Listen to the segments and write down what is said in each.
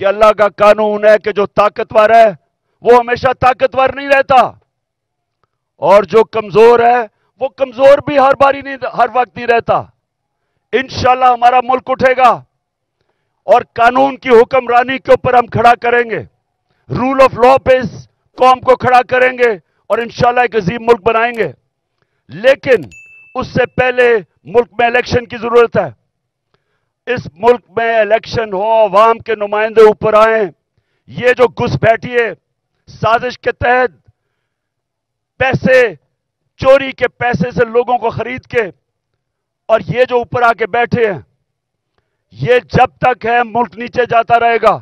کہ اللہ کا قانون ہے کہ جو طاقتور ہے وہ ہمیشہ طاقتور نہیں رہتا، اور جو کمزور ہے وہ کمزور بھی ہر باری نہیں، ہر وقت نہیں رہتا۔ انشاءاللہ ہمارا ملک اٹھے گا اور قانون کی حکمرانی کے اوپر ہم کھڑا کریں گے، رول آف لا پہ اس قوم کو کھڑا کریں گے اور انشاءاللہ ایک عظیم ملک بنائیں گے۔ لیکن اس سے پہلے ملک میں الیکشن کی ضرورت ہے۔ اس ملک میں الیکشن ہو، عوام کے نمائندے اوپر آئیں۔ یہ جو گھس بیٹھی ہے سازش کے تحت، پیسے چوری کے پیسے سے لوگوں کو خرید کے، اور یہ جو اوپر آ کے بیٹھے ہیں، یہ جب تک ہے ملک نیچے جاتا رہے گا۔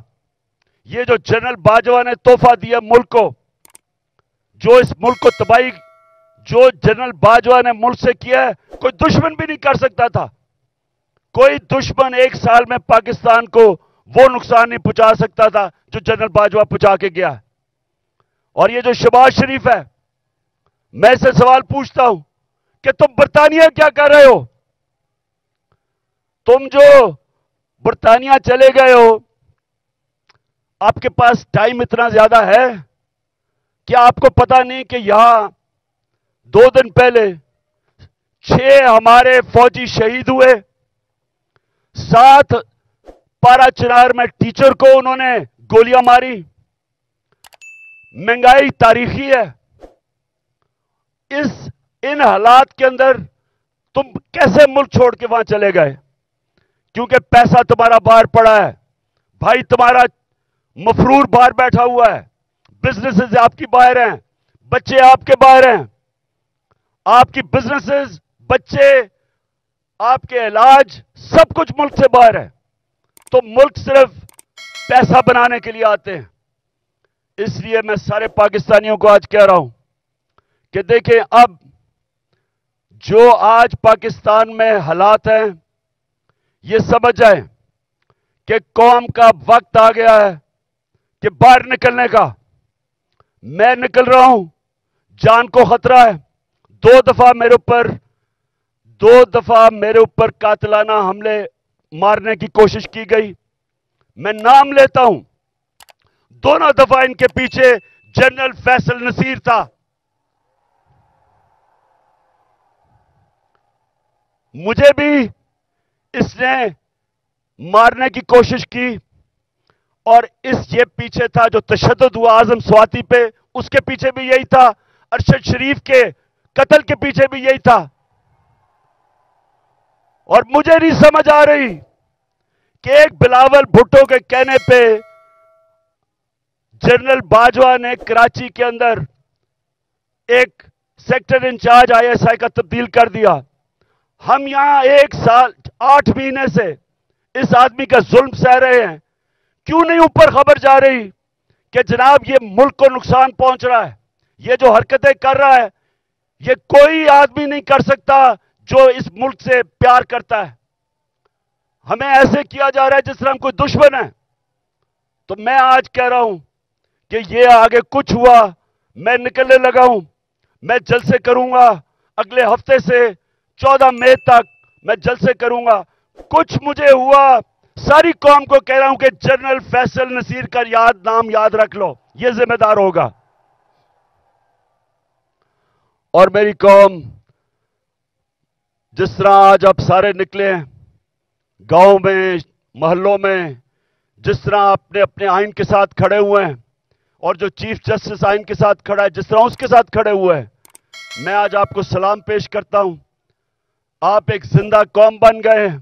یہ جو جنرل باجوہ نے تحفہ دیا ملک کو، جو اس ملک کو تباہی، جو جنرل باجوہ نے ملک سے کیا ہے، کوئی دشمن بھی نہیں کر سکتا تھا۔ کوئی دشمن ایک سال میں پاکستان کو وہ نقصان نہیں پہنچا سکتا تھا جو جنرل باجوہ پہنچا کے گیا ہے۔ اور یہ جو شہباز شریف ہے، میں سے سوال پوچھتا ہوں کہ تم برطانیہ کیا کر رہے ہو؟ تم جو برطانیہ چلے گئے ہو، آپ کے پاس ٹائم اتنا زیادہ ہے؟ کیا آپ کو پتا نہیں کہ یہاں 2 دن پہلے 6 ہمارے فوجی شہید ہوئے، 7 پارا چنار میں ٹیچر کو انہوں نے گولیاں ماری۔ مہنگائی تاریخی ہے۔ ان حالات کے اندر تم کیسے ملک چھوڑ کے وہاں چلے گئے؟ کیونکہ پیسہ تمہارا باہر پڑا ہے، بھائی تمہارا مفرور باہر بیٹھا ہوا ہے، بزنسز آپ کی باہر ہیں، بچے آپ کے باہر ہیں، آپ کی بزنسز، بچے، آپ کے علاج، سب کچھ ملک سے باہر ہے۔ تو ملک صرف پیسہ بنانے کے لیے آتے ہیں۔ اس لیے میں سارے پاکستانیوں کو آج کہہ رہا ہوں کہ دیکھیں، اب جو آج پاکستان میں حالات ہیں، یہ سمجھ جائیں کہ قوم کا وقت آ گیا ہے کہ باہر نکلنے کا۔ میں نکل رہا ہوں، جان کو خطرہ ہے۔ 2 دفعہ میرے اوپر قاتلانہ حملے مارنے کی کوشش کی گئی۔ میں نام لیتا ہوں، دونوں دفعہ ان کے پیچھے جنرل فیصل نصیر تھا۔ مجھے بھی اس نے مارنے کی کوشش کی، اور یہ پیچھے تھا جو تشدد ہوا اعظم سواتی پہ، اس کے پیچھے بھی یہی تھا۔ ارشد شریف کے قتل کے پیچھے بھی یہی تھا۔ اور مجھے نہیں سمجھ آ رہی کہ ایک بلاول بھٹو کے کہنے پہ جنرل باجوہ نے کراچی کے اندر ایک سیکٹر انچارج ISI کا تبدیل کر دیا۔ ہم یہاں 1 سال 8 مہینے سے اس آدمی کا ظلم سہ رہے ہیں۔ کیوں نہیں اوپر خبر جا رہی کہ جناب یہ ملک کو نقصان پہنچ رہا ہے، یہ جو حرکتیں کر رہا ہے، یہ کوئی آدمی نہیں کر سکتا جو اس ملک سے پیار کرتا ہے۔ ہمیں ایسے کیا جا رہا ہے جس طرح ہم کوئی دشمن ہے۔ تو میں آج کہہ رہا ہوں کہ یہ آگے کچھ ہوا، میں نکلنے لگا ہوں، میں جلسے کروں گا اگلے ہفتے سے 14 مئی تک میں جلسے کروں گا۔ کچھ مجھے ہوا، ساری قوم کو کہہ رہا ہوں کہ جنرل فیصل نصیر کا نام یاد رکھ لو، یہ ذمہ دار ہوگا۔ اور میری قوم، جس طرح آج آپ سارے نکلے ہیں گاؤں میں، محلوں میں، جس طرح اپنے اپنے آئین کے ساتھ کھڑے ہوئے ہیں، اور جو چیف جسٹس آئین کے ساتھ کھڑا ہے جس طرح اس کے ساتھ کھڑے ہوئے ہیں، میں آج آپ کو سلام پیش کرتا ہوں۔ آپ ایک زندہ قوم بن گئے ہیں۔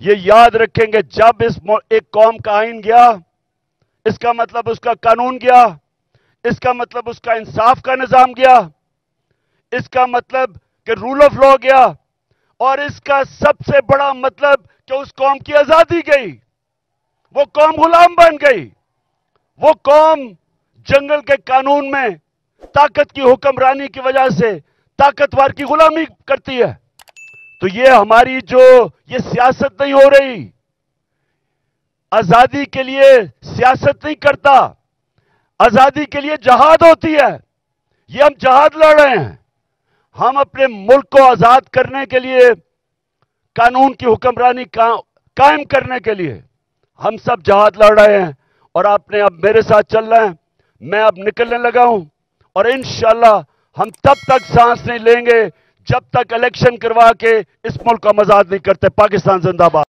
یہ یاد رکھیں گے، جب ایک قوم کا آئین گیا، اس کا مطلب اس کا قانون گیا، اس کا مطلب اس کا انصاف کا نظام گیا، اس کا مطلب کہ رول آف لا گیا، اور اس کا سب سے بڑا مطلب کہ اس قوم کی آزادی گئی۔ وہ قوم غلام بن گئی۔ وہ قوم جنگل کے قانون میں طاقت کی حکمرانی کی وجہ سے طاقتور کی غلامی کرتی ہے۔ تو یہ ہماری یہ سیاست نہیں ہو رہی۔ آزادی کے لیے سیاست نہیں کرتا، آزادی کے لیے جہاد ہوتی ہے۔ یہ ہم جہاد لڑ رہے ہیں۔ ہم اپنے ملک کو آزاد کرنے کے لیے، قانون کی حکمرانی قائم کرنے کے لیے ہم سب جہاد لڑ رہے ہیں۔ اور آپ نے اب میرے ساتھ چلنا ہے. میں اب نکلنے لگا ہوں اور انشاءاللہ ہم تب تک سانس نہیں لیں گے جب تک الیکشن کروا کے اس ملک کو آزاد نہیں کرتے. پاکستان زندہ باد.